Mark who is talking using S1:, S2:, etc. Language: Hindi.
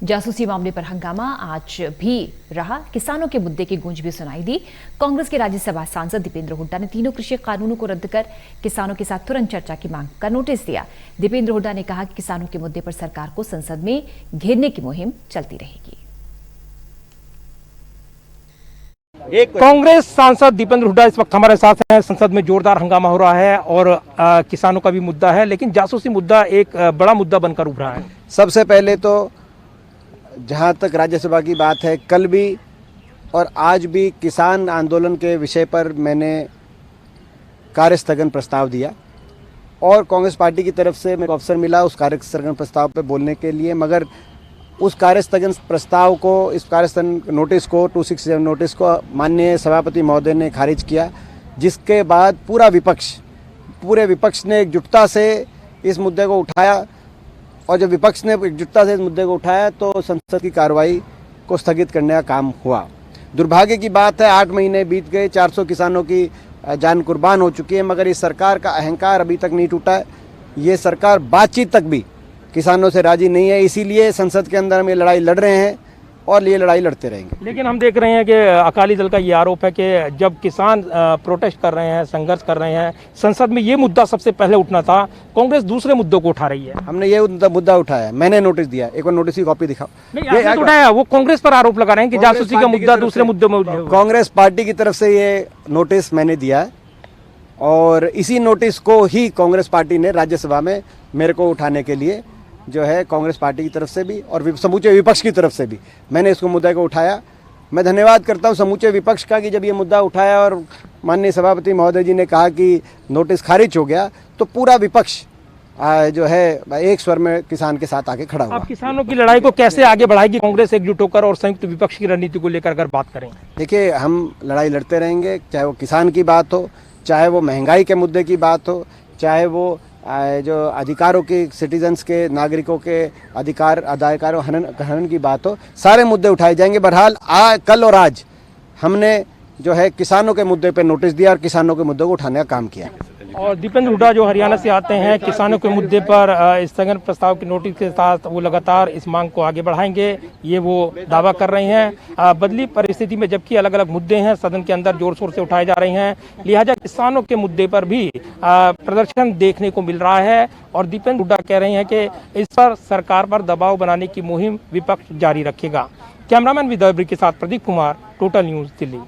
S1: जासूसी मामले पर हंगामा आज भी रहा। किसानों के मुद्दे की गूंज भी सुनाई दी। कांग्रेस के राज्यसभा सांसद दीपेंद्र हुड्डा ने तीनों कृषि कानूनों को रद्द कर किसानों के साथ तुरंत चर्चा की मांग का नोटिस दिया। दीपेंद्र हुड्डा ने कहा कि किसानों के मुद्दे पर सरकार को संसद में घेरने की मुहिम चलती रहेगी।
S2: कांग्रेस सांसद दीपेंद्र हुड्डा इस वक्त हमारे साथ हैं। संसद में जोरदार हंगामा हो रहा है और किसानों का भी मुद्दा है, लेकिन जासूसी मुद्दा एक बड़ा मुद्दा बनकर उभरा है।
S3: सबसे पहले तो जहां तक राज्यसभा की बात है, कल भी और आज भी किसान आंदोलन के विषय पर मैंने कार्य स्थगन प्रस्ताव दिया और कांग्रेस पार्टी की तरफ से मेरे को अवसर मिला उस कार्य स्थगन प्रस्ताव पर बोलने के लिए, मगर उस कार्य स्थगन प्रस्ताव को, इस कार्य स्थगन नोटिस को, 267 नोटिस को माननीय सभापति महोदय ने खारिज किया, जिसके बाद पूरे विपक्ष ने एकजुटता से इस मुद्दे को उठाया और जब विपक्ष ने एकजुटता से इस मुद्दे को उठाया तो संसद की कार्रवाई को स्थगित करने का काम हुआ। दुर्भाग्य की बात है, 8 महीने बीत गए, 400 किसानों की जान कुर्बान हो चुकी है, मगर इस सरकार का अहंकार अभी तक नहीं टूटा है। ये सरकार बातचीत तक भी किसानों से राजी नहीं है, इसीलिए संसद के अंदर हम ये लड़ाई लड़ रहे हैं और ये लड़ाई लड़ते रहेंगे।
S2: लेकिन हम देख रहे हैं कि अकाली दल का ये आरोप है कि जब किसान प्रोटेस्ट कर रहे हैं, संघर्ष कर रहे हैं, संसद में ये मुद्दा सबसे पहले उठना था, कांग्रेस दूसरे मुद्दों को उठा रही है।
S3: हमने ये मुद्दा उठाया, मैंने नोटिस दिया, एक बार नोटिस की कॉपी दिखाओ।
S2: नहीं, उठाया, वो कांग्रेस पर आरोप लगा रहे हैं कि जासूसी का मुद्दा दूसरे मुद्दों में।
S3: कांग्रेस पार्टी की तरफ से ये नोटिस मैंने दिया है और इसी नोटिस को ही कांग्रेस पार्टी ने राज्यसभा में मेरे को उठाने के लिए, जो है कांग्रेस पार्टी की तरफ से भी और समूचे विपक्ष की तरफ से भी मैंने इसको मुद्दे को उठाया। मैं धन्यवाद करता हूं समूचे विपक्ष का कि जब ये मुद्दा उठाया और माननीय सभापति महोदय जी ने कहा कि नोटिस खारिज हो गया, तो पूरा विपक्ष जो है एक स्वर में किसान के साथ आके खड़ा हुआ।
S2: आप किसानों की लड़ाई को कैसे आगे बढ़ाएगी कांग्रेस एकजुट होकर और संयुक्त विपक्ष की रणनीति को लेकर अगर बात करें?
S3: देखिए, हम लड़ाई लड़ते रहेंगे, चाहे वो किसान की बात हो, चाहे वो महंगाई के मुद्दे की बात हो, चाहे वो जो अधिकारों की, सिटीजन्स के, नागरिकों के अधिकारों हनन की बात हो, सारे मुद्दे उठाए जाएंगे। बहरहाल कल और आज हमने जो है किसानों के मुद्दे पे नोटिस दिया और किसानों के मुद्दे को उठाने का काम किया।
S2: और दीपेंद्र हुड्डा जो हरियाणा से आते हैं, किसानों के मुद्दे पर स्थगन प्रस्ताव के नोटिस के साथ वो लगातार इस मांग को आगे बढ़ाएंगे, ये वो दावा कर रहे हैं। बदली परिस्थिति में जबकि अलग अलग मुद्दे हैं सदन के अंदर जोर शोर से उठाए जा रहे हैं, लिहाजा किसानों के मुद्दे पर भी प्रदर्शन देखने को मिल रहा है और दीपेंद्र हुड्डा कह रहे हैं कि इस पर सरकार पर दबाव बनाने की मुहिम विपक्ष जारी रखेगा। कैमरामैन विदर्भ के साथ प्रदीप कुमार, टोटल न्यूज, दिल्ली।